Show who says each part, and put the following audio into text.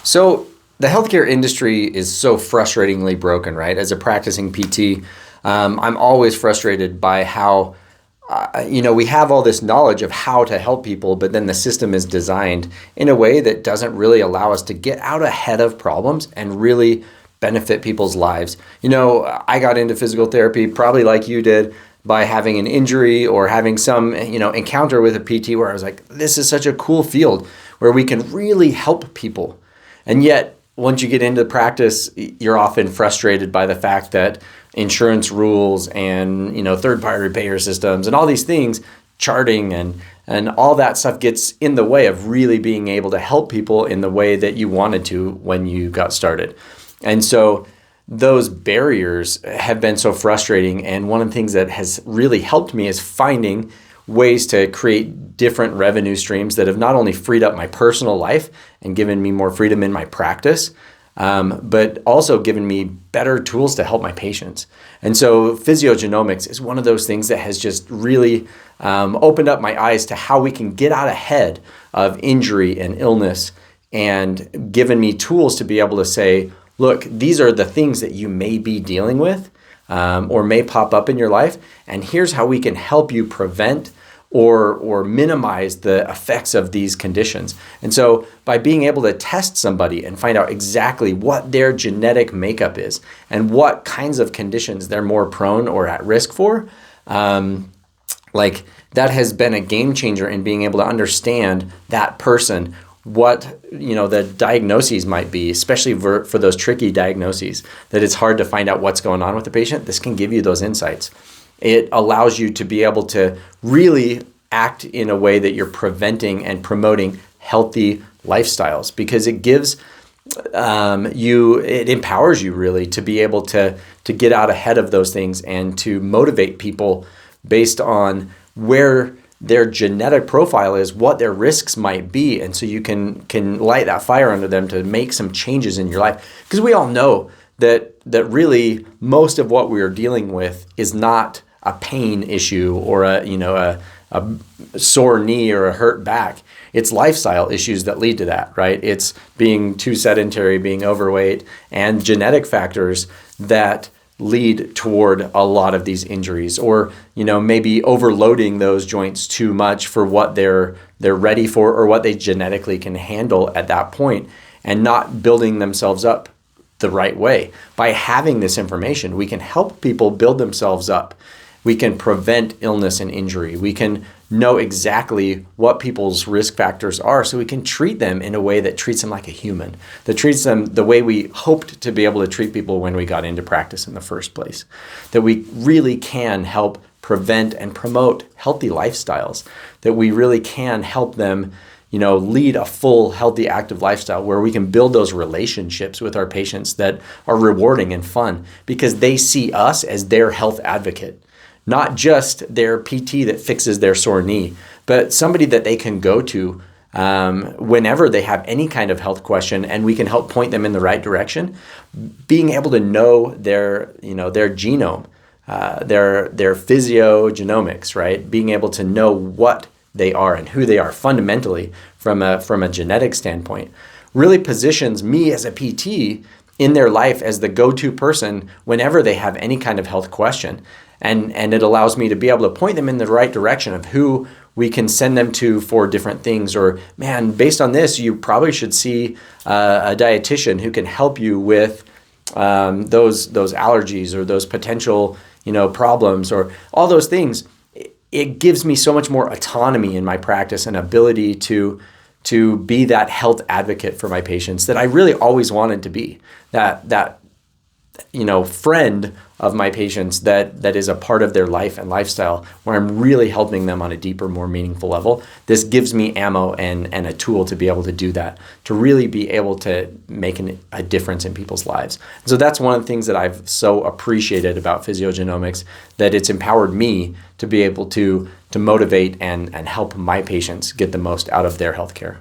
Speaker 1: So the healthcare industry is so frustratingly broken, right? As a practicing PT, I'm always frustrated by how, we have all this knowledge of how to help people, but then the system is designed in a way that doesn't really allow us to get out ahead of problems and really benefit people's lives. I got into physical therapy probably like you did by having an injury or having some, encounter with a PT where I was like, this is such a cool field where we can really help people. And yet, once you get into practice, you're often frustrated by the fact that insurance rules and third-party payer systems and all these things, charting and all that stuff gets in the way of really being able to help people in the way that you wanted to when you got started. And so those barriers have been so frustrating. And one of the things that has really helped me is finding ways to create different revenue streams that have not only freed up my personal life and given me more freedom in my practice, but also given me better tools to help my patients. And so physiogenomics is one of those things that has just really opened up my eyes to how we can get out ahead of injury and illness, and given me tools to be able to say, look, these are the things that you may be dealing with or may pop up in your life, and here's how we can help you prevent or minimize the effects of these conditions. And so by being able to test somebody and find out exactly what their genetic makeup is and what kinds of conditions they're more prone or at risk for, that has been a game changer in being able to understand that person, what the diagnoses might be, especially for those tricky diagnoses that it's hard to find out what's going on with the patient. This can give you those insights. It allows you to be able to really act in a way that you're preventing and promoting healthy lifestyles, because it gives it empowers you really to be able to get out ahead of those things and to motivate people based on where their genetic profile is, what their risks might be. And so you can light that fire under them to make some changes in your life. Because we all know that really most of what we are dealing with is not a pain issue or a sore knee or a hurt back. It's lifestyle issues that lead to that, right? It's being too sedentary, being overweight, and genetic factors that lead toward a lot of these injuries, or maybe overloading those joints too much for what they're ready for or what they genetically can handle at that point, and not building themselves up the right way. By having this information, we can help people build themselves up. We can prevent illness and injury. We can know exactly what people's risk factors are, so we can treat them in a way that treats them like a human, that treats them the way we hoped to be able to treat people when we got into practice in the first place. That we really can help prevent and promote healthy lifestyles, that we really can help them lead a full, healthy, active lifestyle where we can build those relationships with our patients that are rewarding and fun because they see us as their health advocate. Not just their PT that fixes their sore knee, but somebody that they can go to whenever they have any kind of health question, and we can help point them in the right direction. Being able to know their genome, their physiogenomics, right? Being able to know what they are and who they are fundamentally from a genetic standpoint really positions me as a PT in their life as the go-to person whenever they have any kind of health question. And it allows me to be able to point them in the right direction of who we can send them to for different things. Or, man, based on this, you probably should see a dietitian who can help you with those allergies or those potential problems or all those things. It gives me so much more autonomy in my practice and ability to be that health advocate for my patients that I really always wanted to be. That friend of my patients that is a part of their life and lifestyle, where I'm really helping them on a deeper, more meaningful level. This gives me ammo and a tool to be able to do that, to really be able to make a difference in people's lives. And so that's one of the things that I've so appreciated about physiogenomics, that it's empowered me to be able to motivate and help my patients get the most out of their healthcare.